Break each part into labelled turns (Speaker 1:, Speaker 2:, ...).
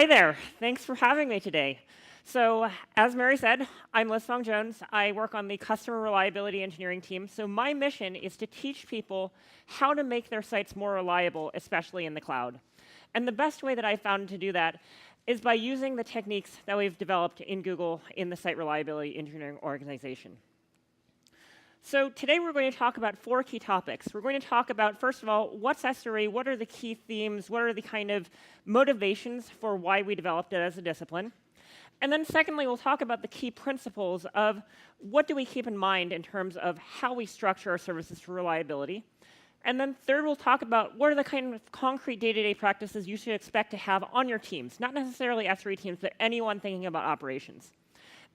Speaker 1: Hi there. Thanks for having me today. So, as Mary said, I'm Fong-Jones. I work on the customer reliability engineering team. So, my mission is to teach people how to make their sites more reliable, especially in the cloud. And the best way that I've found to do that is by using the techniques that we've developed in Google in the site reliability engineering organization. So today we're going to talk about 4 key topics. We're going to talk about, first of all, what's SRE, what are the key themes, what are the kind of motivations for why we developed it as a discipline. And then secondly, we'll talk about the key principles of what do we keep in mind in terms of how we structure our services for reliability. And then third, we'll talk about what are the kind of concrete day-to-day practices you should expect to have on your teams, not necessarily SRE teams, but anyone thinking about operations.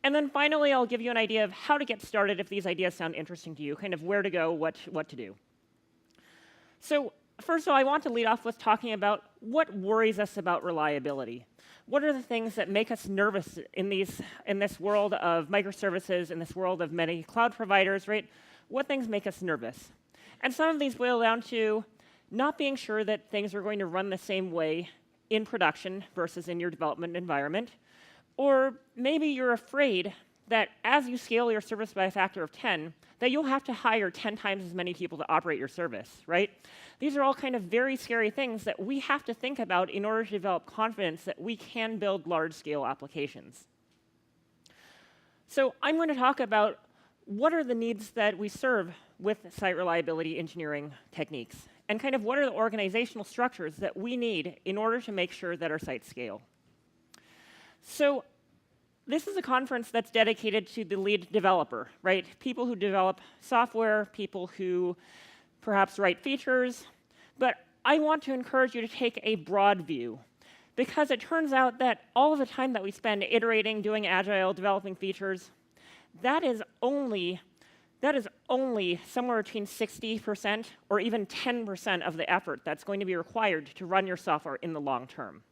Speaker 1: And then finally, I'll give you an idea of how to get started if these ideas sound interesting to you, kind of where to go, what to do. So first of all, I want to lead off with talking about what worries us about reliability. What are the things that make us nervous in this world of microservices, in this world of many cloud providers, right? What things make us nervous? And some of these boil down to not being sure that things are going to run the same way in production versus in your development environment. Or maybe you're afraid that as you scale your service by a factor of 10, that you'll have to hire 10 times as many people to operate your service, right? These are all kind of very scary things that we have to think about in order to develop confidence that we can build large-scale applications. So I'm going to talk about what are the needs that we serve with site reliability engineering techniques, and kind of what are the organizational structures that we need in order to make sure that our sites scale. So this is a conference that's dedicated to the lead developer, right? People who develop software, people who perhaps write features. But I want to encourage you to take a broad view, because it turns out that all of the time that we spend iterating, doing agile, developing features, that is only somewhere between 60% or even 10% of the effort that's going to be required to run your software in the long term.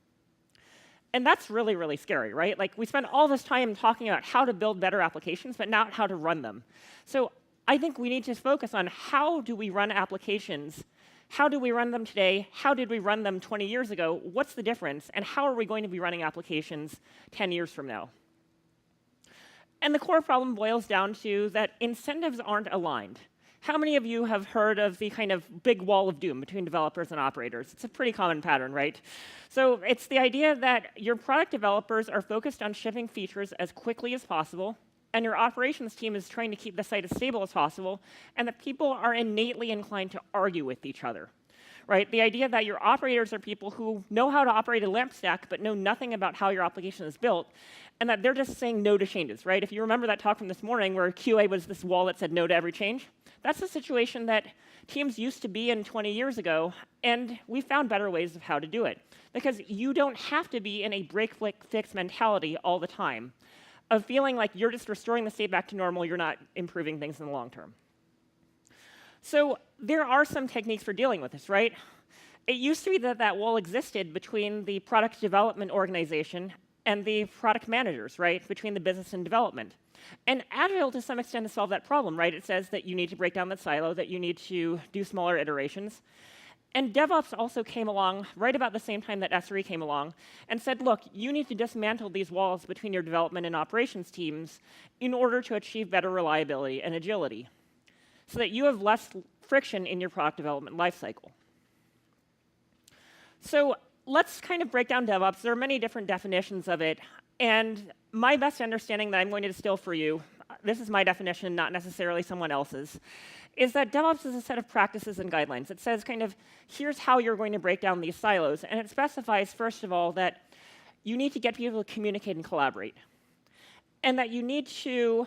Speaker 1: And that's really, really scary, right? Like, we spend all this time talking about how to build better applications, but not how to run them. So I think we need to focus on how do we run applications? How do we run them today? How did we run them 20 years ago? What's the difference? And how are we going to be running applications 10 years from now? And the core problem boils down to that incentives aren't aligned. How many of you have heard of the kind of big wall of doom between developers and operators? It's a pretty common pattern, right? So it's the idea that your product developers are focused on shipping features as quickly as possible, and your operations team is trying to keep the site as stable as possible, and that people are innately inclined to argue with each other, right? The idea that your operators are people who know how to operate a LAMP stack but know nothing about how your application is built, and that they're just saying no to changes, right? If you remember that talk from this morning where QA was this wall that said no to every change, that's a situation that teams used to be in 20 years ago, and we found better ways of how to do it. Because you don't have to be in a break-fix mentality all the time of feeling like you're just restoring the state back to normal, you're not improving things in the long term. So there are some techniques for dealing with this, right? It used to be that that wall existed between the product development organization and the product managers, right, between the business and development. And Agile, to some extent, has solved that problem, right? It says that you need to break down that silo, that you need to do smaller iterations. And DevOps also came along right about the same time that SRE came along and said, look, you need to dismantle these walls between your development and operations teams in order to achieve better reliability and agility, so that you have less friction in your product development lifecycle. So let's kind of break down DevOps. There are many different definitions of it. And my best understanding that I'm going to distill for you, this is my definition, not necessarily someone else's, is that DevOps is a set of practices and guidelines. It says kind of, here's how you're going to break down these silos. And it specifies, first of all, that you need to get people to communicate and collaborate. And that you need to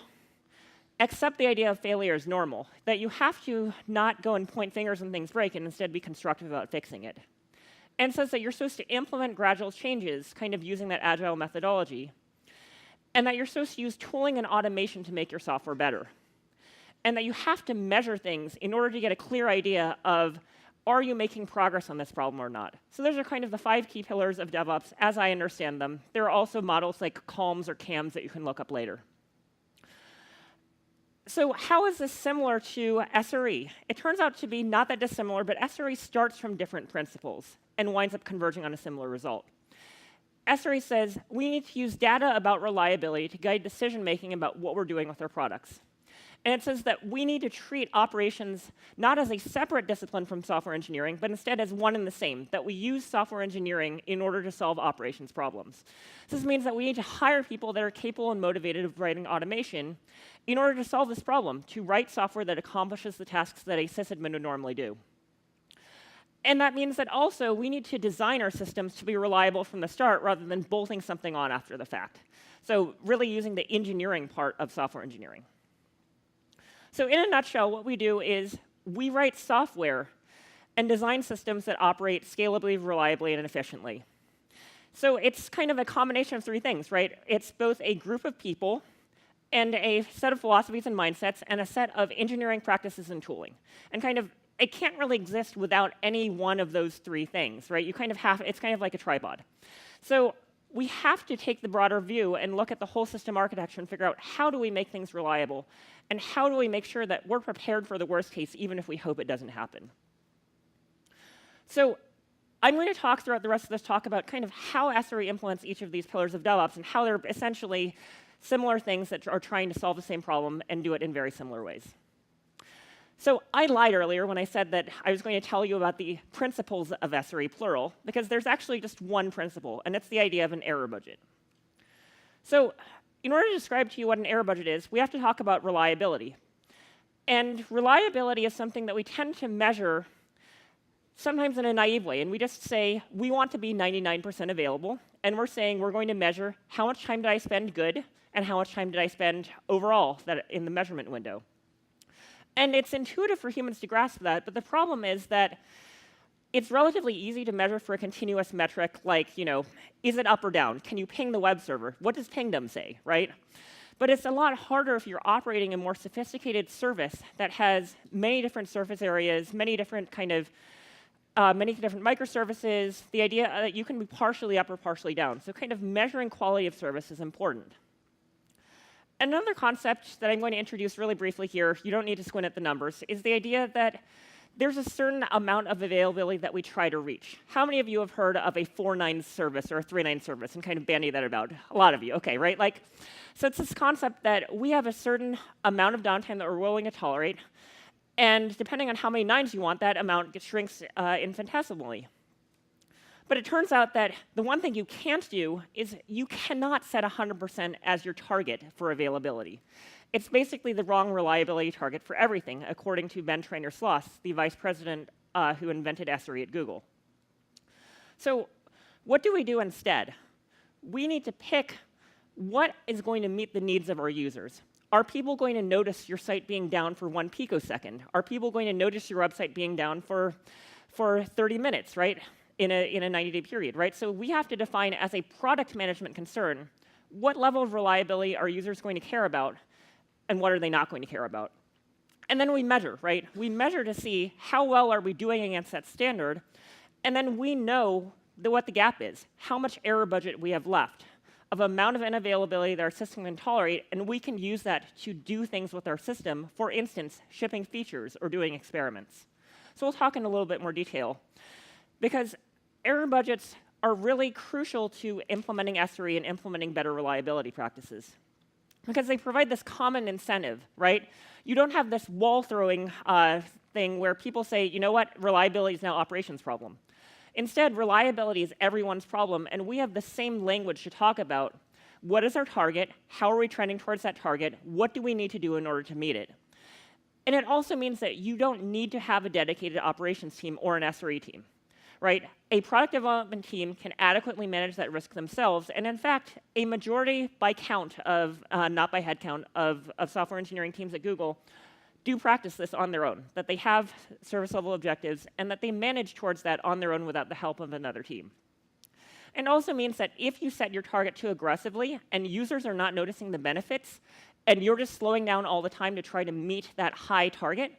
Speaker 1: accept the idea of failure as normal. That you have to not go and point fingers when things break and instead be constructive about fixing it. And says that you're supposed to implement gradual changes, kind of using that agile methodology, and that you're supposed to use tooling and automation to make your software better, and that you have to measure things in order to get a clear idea of, are you making progress on this problem or not? So those are kind of the 5 key pillars of DevOps as I understand them. There are also models like CALMs or CAMs that you can look up later. So how is this similar to SRE? It turns out to be not that dissimilar, but SRE starts from different principles and winds up converging on a similar result. SRE says we need to use data about reliability to guide decision-making about what we're doing with our products. And it says that we need to treat operations not as a separate discipline from software engineering, but instead as one and the same, that we use software engineering in order to solve operations problems. So this means that we need to hire people that are capable and motivated of writing automation in order to solve this problem, to write software that accomplishes the tasks that a sysadmin would normally do. And that means that also we need to design our systems to be reliable from the start rather than bolting something on after the fact. So really using the engineering part of software engineering. So in a nutshell, what we do is we write software and design systems that operate scalably, reliably, and efficiently. So it's kind of a combination of three things, right? It's both a group of people and a set of philosophies and mindsets and a set of engineering practices and tooling. And kind of, it can't really exist without any one of those three things, right? You kind of have, it's kind of like a tripod. So we have to take the broader view and look at the whole system architecture and figure out how do we make things reliable and how do we make sure that we're prepared for the worst case even if we hope it doesn't happen. So I'm going to talk throughout the rest of this talk about kind of how SRE implements each of these pillars of DevOps and how they're essentially similar things that are trying to solve the same problem and do it in very similar ways. So I lied earlier when I said that I was going to tell you about the principles of SRE, plural, because there's actually just one principle, and it's the idea of an error budget. So in order to describe to you what an error budget is, we have to talk about reliability. And reliability is something that we tend to measure sometimes in a naive way, and we just say, we want to be 99% available, and we're saying we're going to measure how much time did I spend good, and how much time did I spend overall in the measurement window. And it's intuitive for humans to grasp that, but the problem is that it's relatively easy to measure for a continuous metric like, is it up or down? Can you ping the web server? What does pingdom say, right? But it's a lot harder if you're operating a more sophisticated service that has many different surface areas, many different microservices, the idea that you can be partially up or partially down. So kind of measuring quality of service is important. Another concept that I'm going to introduce really briefly here, you don't need to squint at the numbers, is the idea that there's a certain amount of availability that we try to reach. How many of you have heard of a 4.9 service or a 3.9 service and kind of bandy that about? A lot of you, okay, right? So it's this concept that we have a certain amount of downtime that we're willing to tolerate, and depending on how many nines you want, that amount shrinks infinitesimally. But it turns out that the one thing you can't do is you cannot set 100% as your target for availability. It's basically the wrong reliability target for everything, according to Ben Trainor-Sloss, the vice president who invented SRE at Google. So what do we do instead? We need to pick what is going to meet the needs of our users. Are people going to notice your site being down for 1 picosecond? Are people going to notice your website being down for 30 minutes, right? In a 90-day period, right? So we have to define as a product management concern what level of reliability are users going to care about and what are they not going to care about. And then we measure, right? We measure to see how well are we doing against that standard, and then we know what the gap is, how much error budget we have left, of amount of unavailability that our system can tolerate, and we can use that to do things with our system, for instance, shipping features or doing experiments. So we'll talk in a little bit more detail. Because error budgets are really crucial to implementing SRE and implementing better reliability practices. Because they provide this common incentive, right? You don't have this wall-throwing thing where people say, you know what, reliability is now operations problem. Instead, reliability is everyone's problem, and we have the same language to talk about what is our target, how are we trending towards that target, what do we need to do in order to meet it. And it also means that you don't need to have a dedicated operations team or an SRE team. Right? A product development team can adequately manage that risk themselves, and in fact, a majority by count of, not by head count, of software engineering teams at Google do practice this on their own, that they have service level objectives, and that they manage towards that on their own without the help of another team. It also means that if you set your target too aggressively and users are not noticing the benefits, and you're just slowing down all the time to try to meet that high target,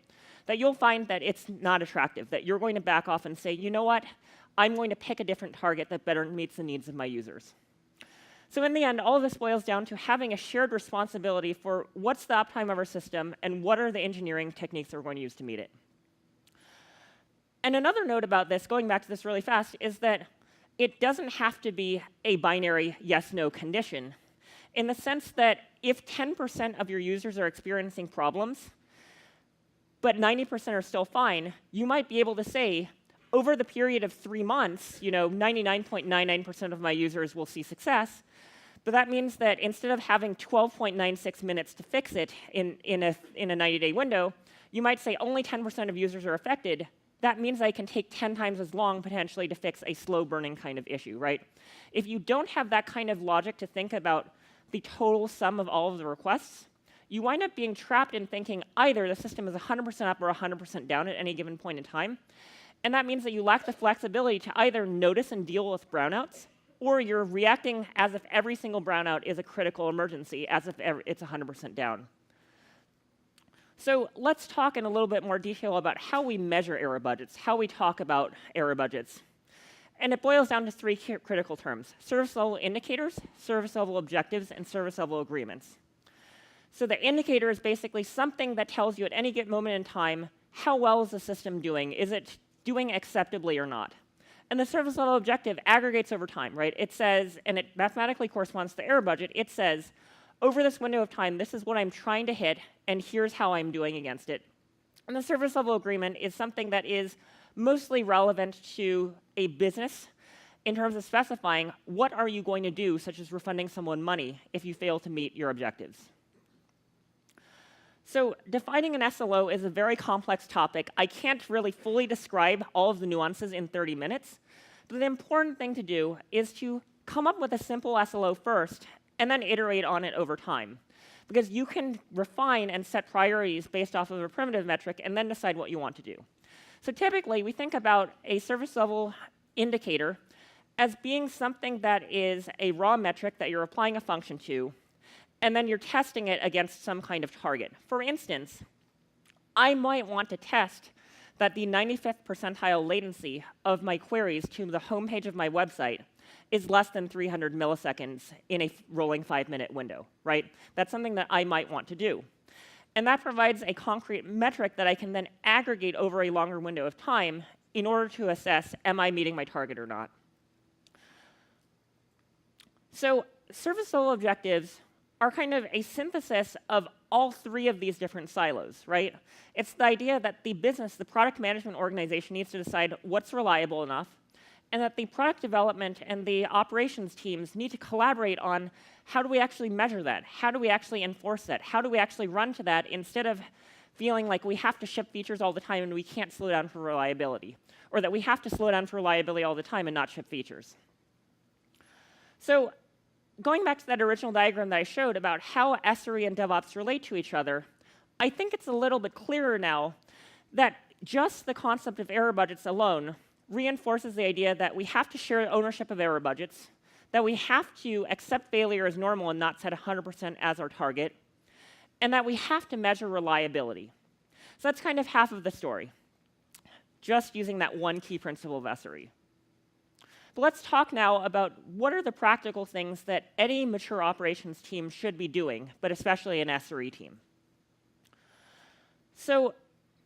Speaker 1: that you'll find that it's not attractive, that you're going to back off and say, you know what, I'm going to pick a different target that better meets the needs of my users. So in the end, all of this boils down to having a shared responsibility for what's the uptime of our system and what are the engineering techniques that we're going to use to meet it. And another note about this, going back to this really fast, is that it doesn't have to be a binary yes-no condition, in the sense that if 10% of your users are experiencing problems, but 90% are still fine, you might be able to say, over the period of 3 months, 99.99% of my users will see success. But that means that instead of having 12.96 minutes to fix it in a 90-day window, you might say only 10% of users are affected. That means I can take 10 times as long, potentially, to fix a slow-burning kind of issue, right? If you don't have that kind of logic to think about the total sum of all of the requests, you wind up being trapped in thinking either the system is 100% up or 100% down at any given point in time. And that means that you lack the flexibility to either notice and deal with brownouts, or you're reacting as if every single brownout is a critical emergency, as if it's 100% down. So let's talk in a little bit more detail about how we measure error budgets, how we talk about error budgets. And it boils down to 3 critical terms: service level indicators, service level objectives, and service level agreements. So the indicator is basically something that tells you at any given moment in time, how well is the system doing? Is it doing acceptably or not? And the service level objective aggregates over time, right? It says, and it mathematically corresponds to the error budget, it says, over this window of time, this is what I'm trying to hit, and here's how I'm doing against it. And the service level agreement is something that is mostly relevant to a business in terms of specifying what are you going to do, such as refunding someone money, if you fail to meet your objectives. So defining an SLO is a very complex topic. I can't really fully describe all of the nuances in 30 minutes, but the important thing to do is to come up with a simple SLO first, and then iterate on it over time. Because you can refine and set priorities based off of a primitive metric and then decide what you want to do. So typically, we think about a service level indicator as being something that is a raw metric that you're applying a function to, and then you're testing it against some kind of target. For instance, I might want to test that the 95th percentile latency of my queries to the homepage of my website is less than 300 milliseconds in a rolling 5-minute window, right? That's something that I might want to do. And that provides a concrete metric that I can then aggregate over a longer window of time in order to assess, am I meeting my target or not? So service level objectives are kind of a synthesis of all 3 of these different silos, right? It's the idea that the business, the product management organization, needs to decide what's reliable enough, and that the product development and the operations teams need to collaborate on how do we actually measure that? How do we actually enforce that? How do we actually run to that instead of feeling like we have to ship features all the time and we can't slow down for reliability, or that we have to slow down for reliability all the time and not ship features? So going back to that original diagram that I showed about how SRE and DevOps relate to each other, I think it's a little bit clearer now that just the concept of error budgets alone reinforces the idea that we have to share ownership of error budgets, that we have to accept failure as normal and not set 100% as our target, and that we have to measure reliability. So that's kind of half of the story, just using that one key principle of SRE. But let's talk now about what are the practical things that any mature operations team should be doing, but especially an SRE team. So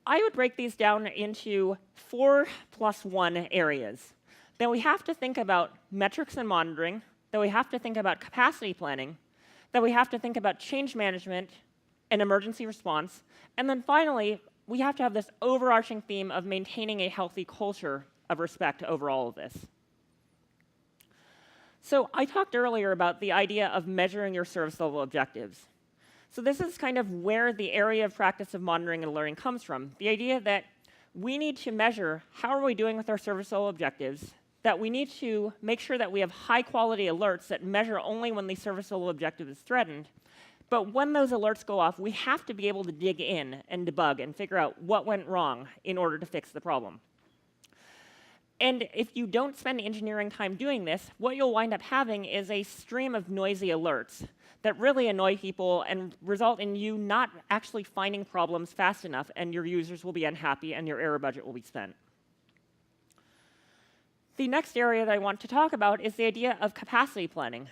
Speaker 1: I would break these down into 4+1 areas. Then we have to think about metrics and monitoring, then we have to think about capacity planning, then we have to think about change management and emergency response, and then finally, we have to have this overarching theme of maintaining a healthy culture of respect over all of this. So I talked earlier about the idea of measuring your service level objectives. So this is kind of where the area of practice of monitoring and alerting comes from. The idea that we need to measure how are we doing with our service level objectives, that we need to make sure that we have high-quality alerts that measure only when the service level objective is threatened. But when those alerts go off, we have to be able to dig in and debug and figure out what went wrong in order to fix the problem. And if you don't spend engineering time doing this, what you'll wind up having is a stream of noisy alerts that really annoy people and result in you not actually finding problems fast enough, and your users will be unhappy and your error budget will be spent. The next area that I want to talk about is the idea of capacity planning,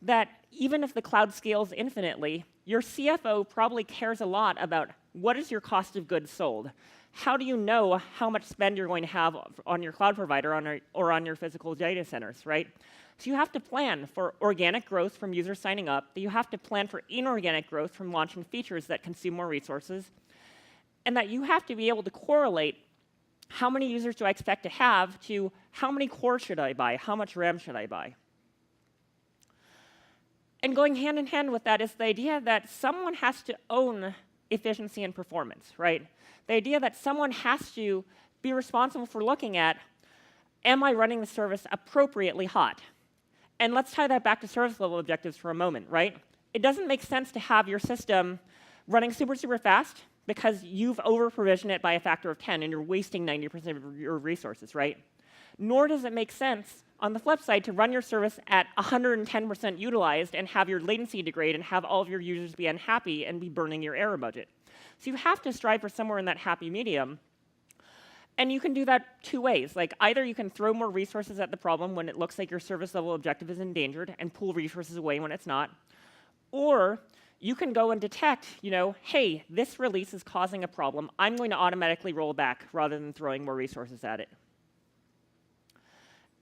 Speaker 1: that even if the cloud scales infinitely, your CFO probably cares a lot about what is your cost of goods sold. how do you know how much spend you're going to have on your cloud provider or on your physical data centers, right? So you have to plan for organic growth from users signing up. You have to plan for inorganic growth from launching features that consume more resources. And that you have to be able to correlate how many users do I expect to have to how many cores should I buy, how much RAM should I buy. And going hand in hand with that is the idea that someone has to own efficiency and performance, right? The idea that someone has to be responsible for looking at, am I running the service appropriately hot? And let's tie that back to service level objectives for a moment, right? It doesn't make sense to have your system running super, super fast because you've over-provisioned it by a factor of 10 and you're wasting 90% of your resources, right? Nor does it make sense, on the flip side, to run your service at 110% utilized and have your latency degrade and have all of your users be unhappy and be burning your error budget. So you have to strive for somewhere in that happy medium. And you can do that two ways. Like, either you can throw more resources at the problem when it looks like your service level objective is endangered and pull resources away when it's not. Or you can go and detect, hey, this release is causing a problem. I'm going to automatically roll back rather than throwing more resources at it.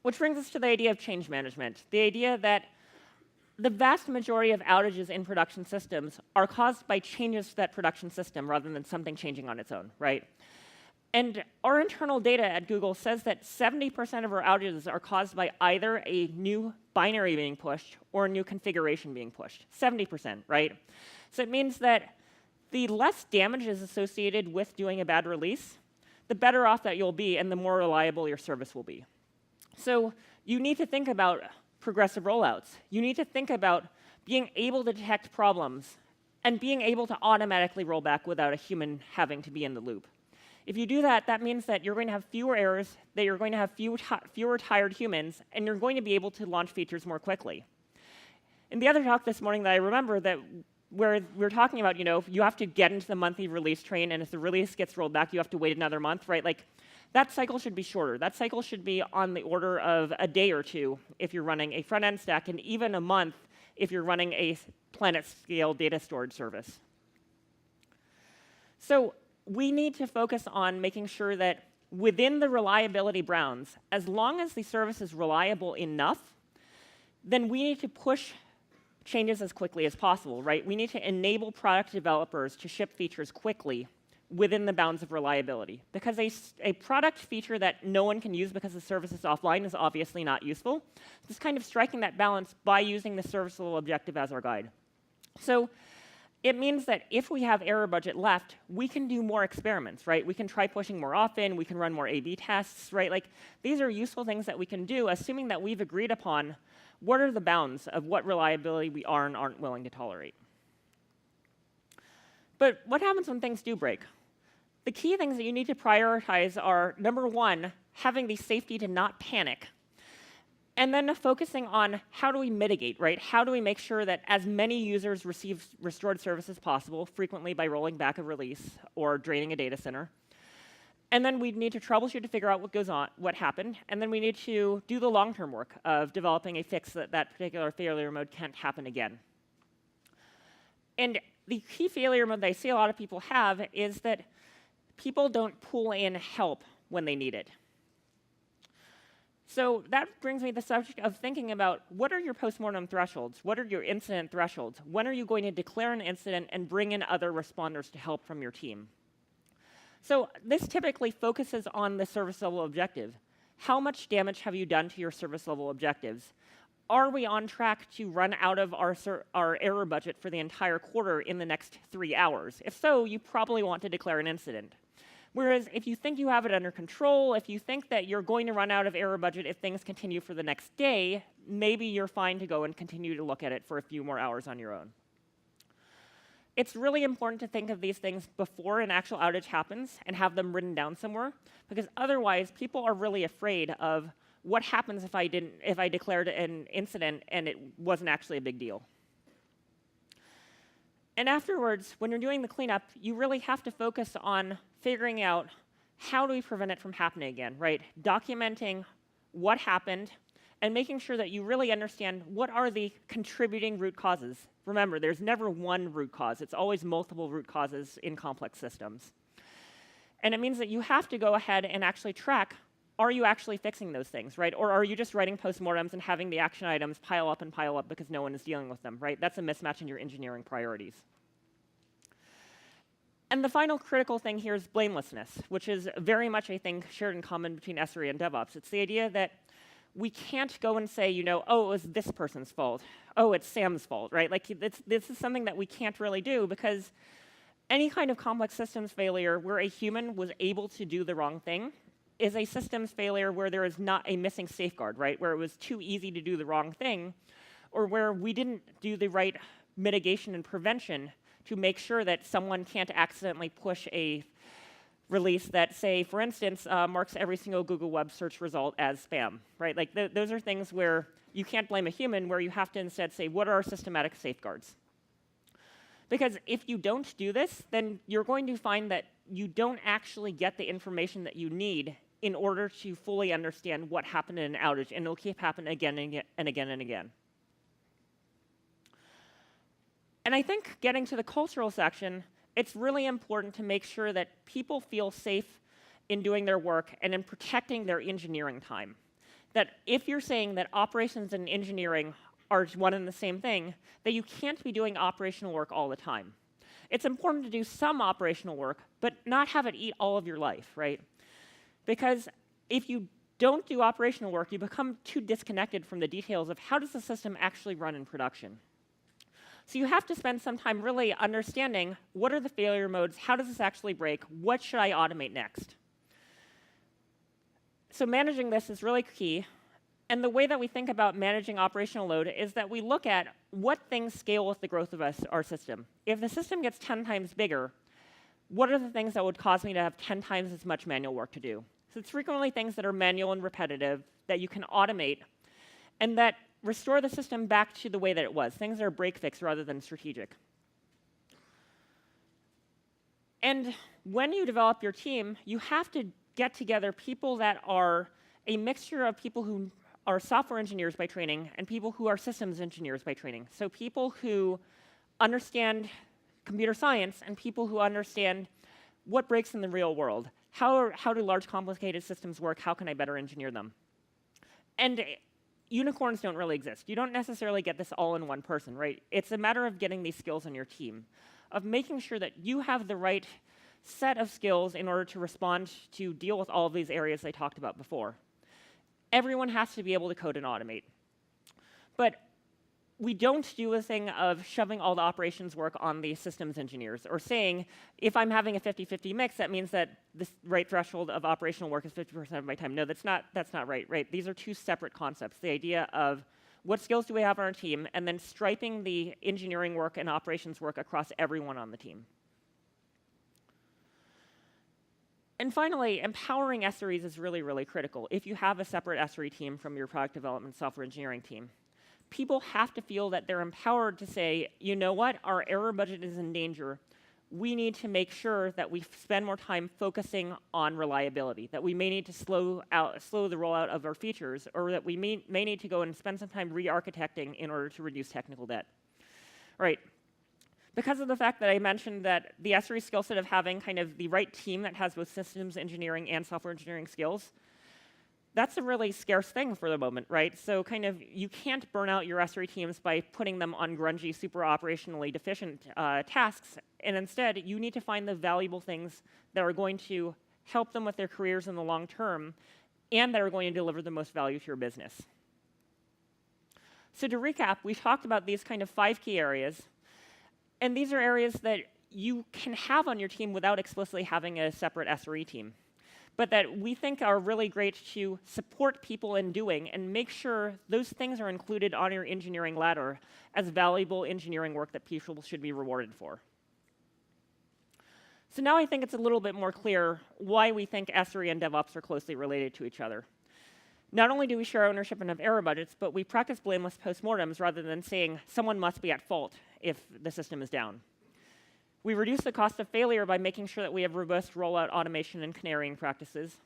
Speaker 1: Which brings us to the idea of change management, the idea that the vast majority of outages in production systems are caused by changes to that production system rather than something changing on its own, right? And our internal data at Google says that 70% of our outages are caused by either a new binary being pushed or a new configuration being pushed. 70%, right? So it means that the less damage is associated with doing a bad release, the better off that you'll be and the more reliable your service will be. So you need to think about progressive rollouts. You need to think about being able to detect problems and being able to automatically roll back without a human having to be in the loop. If you do that, that means that you're going to have fewer errors, that you're going to have fewer tired humans, and you're going to be able to launch features more quickly. In the other talk this morning that I remember that where we were talking about, you have to get into the monthly release train, and if the release gets rolled back, you have to wait another month, right? Like, that cycle should be shorter. That cycle should be on the order of a day or two if you're running a front-end stack, and even a month if you're running a planet-scale data storage service. So we need to focus on making sure that within the reliability bounds, as long as the service is reliable enough, then we need to push changes as quickly as possible, right? We need to enable product developers to ship features quickly within the bounds of reliability. Because a product feature that no one can use because the service is offline is obviously not useful. Just kind of striking that balance by using the service level objective as our guide. So it means that if we have error budget left, we can do more experiments, right? We can try pushing more often, we can run more A/B tests, right? Like, these are useful things that we can do, assuming that we've agreed upon what are the bounds of what reliability we are and aren't willing to tolerate. But what happens when things do break? The key things that you need to prioritize are, number one, having the safety to not panic. And then focusing on how do we mitigate, right? How do we make sure that as many users receive restored service as possible, frequently by rolling back a release or draining a data center. And then we need to troubleshoot to figure out what goes on, what happened. And then we need to do the long-term work of developing a fix that that particular failure mode can't happen again. And the key failure mode that I see a lot of people have is that people don't pull in help when they need it. So that brings me to the subject of thinking about what are your postmortem thresholds? What are your incident thresholds? When are you going to declare an incident and bring in other responders to help from your team? So this typically focuses on the service level objective. How much damage have you done to your service level objectives? Are we on track to run out of our error budget for the entire quarter in the next 3 hours? If so, you probably want to declare an incident. Whereas if you think you have it under control, if you think that you're going to run out of error budget if things continue for the next day, maybe you're fine to go and continue to look at it for a few more hours on your own. It's really important to think of these things before an actual outage happens and have them written down somewhere, because otherwise people are really afraid of what happens if I declared an incident and it wasn't actually a big deal. And afterwards, when you're doing the cleanup, you really have to focus on figuring out how do we prevent it from happening again, right? Documenting what happened and making sure that you really understand what are the contributing root causes. Remember, there's never one root cause. It's always multiple root causes in complex systems. And it means that you have to go ahead and actually track, are you actually fixing those things, right? Or are you just writing postmortems and having the action items pile up because no one is dealing with them, right? That's a mismatch in your engineering priorities. And the final critical thing here is blamelessness, which is very much, I think, shared in common between SRE and DevOps. It's the idea that we can't go and say, oh, it was this person's fault. Oh, it's Sam's fault, right? Like, this is something that we can't really do, because any kind of complex systems failure where a human was able to do the wrong thing is a systems failure where there is not a missing safeguard, right? Where it was too easy to do the wrong thing, or where we didn't do the right mitigation and prevention to make sure that someone can't accidentally push a release that, say, for instance, marks every single Google web search result as spam, right? Like, those are things where you can't blame a human, where you have to instead say, what are our systematic safeguards? Because if you don't do this, then you're going to find that you don't actually get the information that you need in order to fully understand what happened in an outage, and it'll keep happening again and again and again. And I think getting to the cultural section, it's really important to make sure that people feel safe in doing their work and in protecting their engineering time. That if you're saying that operations and engineering are one and the same thing, that you can't be doing operational work all the time. It's important to do some operational work, but not have it eat all of your life, right? Because if you don't do operational work, you become too disconnected from the details of how does the system actually run in production. So you have to spend some time really understanding what are the failure modes, how does this actually break, what should I automate next? So managing this is really key. And the way that we think about managing operational load is that we look at what things scale with the growth of our system. If the system gets 10 times bigger, what are the things that would cause me to have 10 times as much manual work to do? So it's frequently things that are manual and repetitive that you can automate and that restore the system back to the way that it was, things that are break-fix rather than strategic. And when you develop your team, you have to get together people that are a mixture of people who are software engineers by training and people who are systems engineers by training. So people who understand computer science and people who understand what breaks in the real world. How do large complicated systems work? How can I better engineer them? And unicorns don't really exist. You don't necessarily get this all in one person, right? It's a matter of getting these skills on your team, of making sure that you have the right set of skills in order to respond to deal with all of these areas I talked about before. Everyone has to be able to code and automate. But we don't do a thing of shoving all the operations work on the systems engineers, or saying, if I'm having a 50-50 mix, that means that the right threshold of operational work is 50% of my time. No, that's not right. These are two separate concepts. The idea of what skills do we have on our team, and then striping the engineering work and operations work across everyone on the team. And finally, empowering SREs is really, really critical. If you have a separate SRE team from your product development software engineering team, people have to feel that they're empowered to say, you know what, our error budget is in danger. We need to make sure that we spend more time focusing on reliability, that we may need to slow the rollout of our features, or that we may need to go and spend some time re-architecting in order to reduce technical debt. All right. Because of the fact that I mentioned that the SRE skill set of having kind of the right team that has both systems engineering and software engineering skills, that's a really scarce thing for the moment, right? So kind of you can't burn out your SRE teams by putting them on grungy, super operationally deficient tasks, and instead you need to find the valuable things that are going to help them with their careers in the long term and that are going to deliver the most value to your business. So to recap, we talked about these kind of 5 key areas, and these are areas that you can have on your team without explicitly having a separate SRE team, but that we think are really great to support people in doing and make sure those things are included on your engineering ladder as valuable engineering work that people should be rewarded for. So now I think it's a little bit more clear why we think SRE and DevOps are closely related to each other. Not only do we share ownership and have error budgets, but we practice blameless postmortems rather than saying someone must be at fault if the system is down. We reduce the cost of failure by making sure that we have robust rollout automation and canarying practices.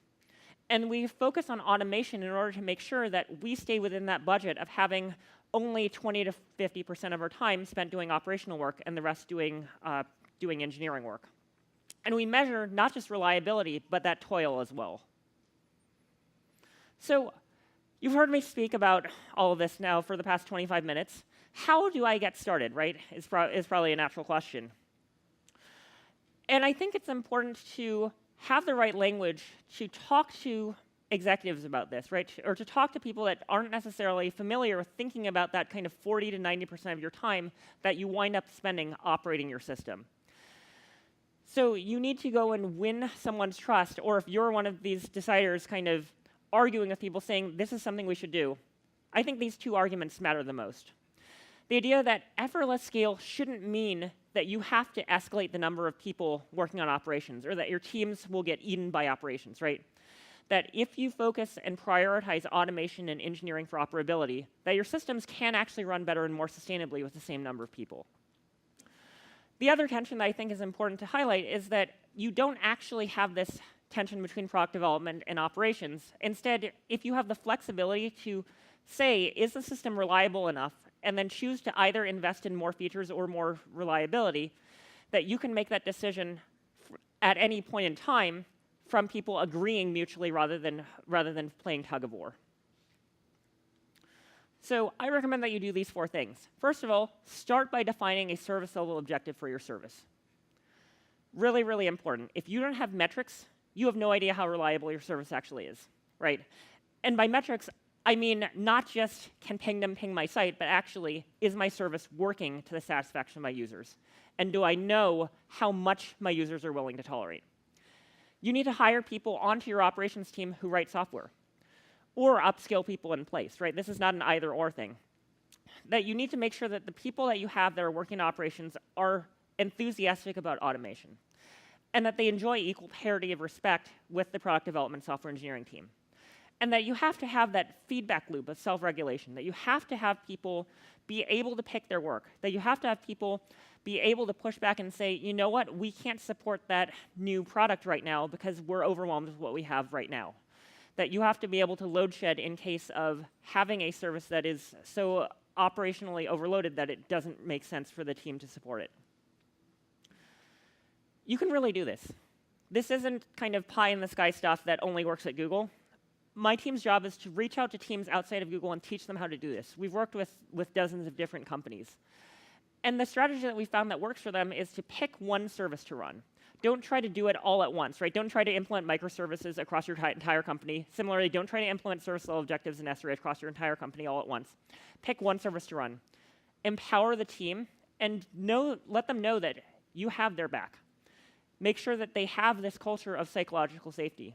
Speaker 1: And we focus on automation in order to make sure that we stay within that budget of having only 20 to 50% of our time spent doing operational work and the rest doing engineering work. And we measure not just reliability, but that toil as well. So you've heard me speak about all of this now for the past 25 minutes. How do I get started, right, is probably a natural question. And I think it's important to have the right language to talk to executives about this, right? Or to talk to people that aren't necessarily familiar with thinking about that kind of 40 to 90% of your time that you wind up spending operating your system. So you need to go and win someone's trust, or if you're one of these deciders kind of arguing with people saying, this is something we should do, I think these two arguments matter the most. The idea that effortless scale shouldn't mean that you have to escalate the number of people working on operations, or that your teams will get eaten by operations, right? That if you focus and prioritize automation and engineering for operability, that your systems can actually run better and more sustainably with the same number of people. The other tension that I think is important to highlight is that you don't actually have this tension between product development and operations. Instead, if you have the flexibility to say, is the system reliable enough, and then choose to either invest in more features or more reliability, that you can make that decision at any point in time from people agreeing mutually rather than playing tug of war. So I recommend that you do these 4 things. First of all, start by defining a service level objective for your service. Really, really important. If you don't have metrics, you have no idea how reliable your service actually is, right? And by metrics, I mean not just can Pingdom ping my site, but actually, is my service working to the satisfaction of my users? And do I know how much my users are willing to tolerate? You need to hire people onto your operations team who write software, or upskill people in place, right? This is not an either-or thing. That you need to make sure that the people that you have that are working in operations are enthusiastic about automation, and that they enjoy equal parity of respect with the product development software engineering team. And that you have to have that feedback loop of self-regulation, that you have to have people be able to pick their work, that you have to have people be able to push back and say, you know what, we can't support that new product right now because we're overwhelmed with what we have right now. That you have to be able to load shed in case of having a service that is so operationally overloaded that it doesn't make sense for the team to support it. You can really do this. This isn't kind of pie-in-the-sky stuff that only works at Google. My team's job is to reach out to teams outside of Google and teach them how to do this. We've worked with dozens of different companies. And the strategy that we found that works for them is to pick one service to run. Don't try to do it all at once, right? Don't try to implement microservices across your entire company. Similarly, don't try to implement service level objectives and SRE across your entire company all at once. Pick one service to run. Empower the team, and let them know that you have their back. Make sure that they have this culture of psychological safety,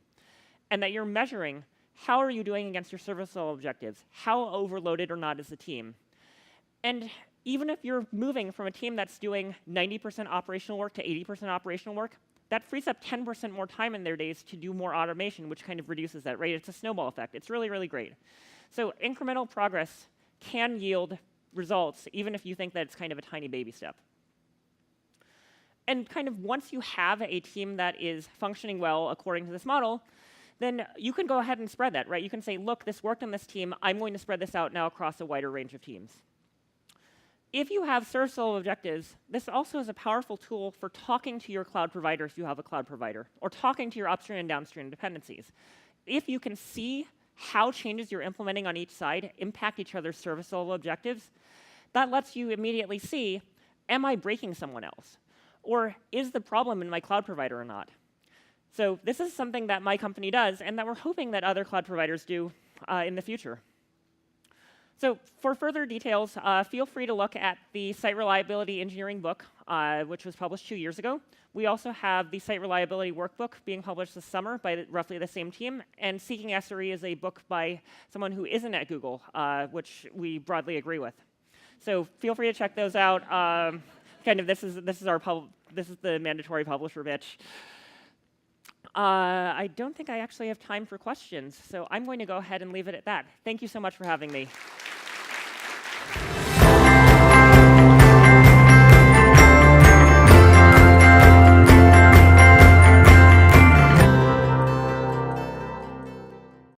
Speaker 1: and that you're measuring how are you doing against your service level objectives? How overloaded or not is the team? And even if you're moving from a team that's doing 90% operational work to 80% operational work, that frees up 10% more time in their days to do more automation, which kind of reduces that, right? It's a snowball effect. It's really, really great. So incremental progress can yield results, even if you think that it's kind of a tiny baby step. And kind of once you have a team that is functioning well according to this model, then you can go ahead and spread that, right? You can say, look, this worked on this team. I'm going to spread this out now across a wider range of teams. If you have service level objectives, this also is a powerful tool for talking to your cloud provider if you have a cloud provider, or talking to your upstream and downstream dependencies. If you can see how changes you're implementing on each side impact each other's service level objectives, that lets you immediately see, am I breaking someone else? Or is the problem in my cloud provider or not? So this is something that my company does, and that we're hoping that other cloud providers do in the future. So for further details, feel free to look at the Site Reliability Engineering book, which was published 2 years ago. We also have the Site Reliability Workbook being published this summer by roughly the same team. And Seeking SRE is a book by someone who isn't at Google, which we broadly agree with. So feel free to check those out. This is the mandatory publisher pitch. I don't think I actually have time for questions, so I'm going to go ahead and leave it at that. Thank you so much for having me.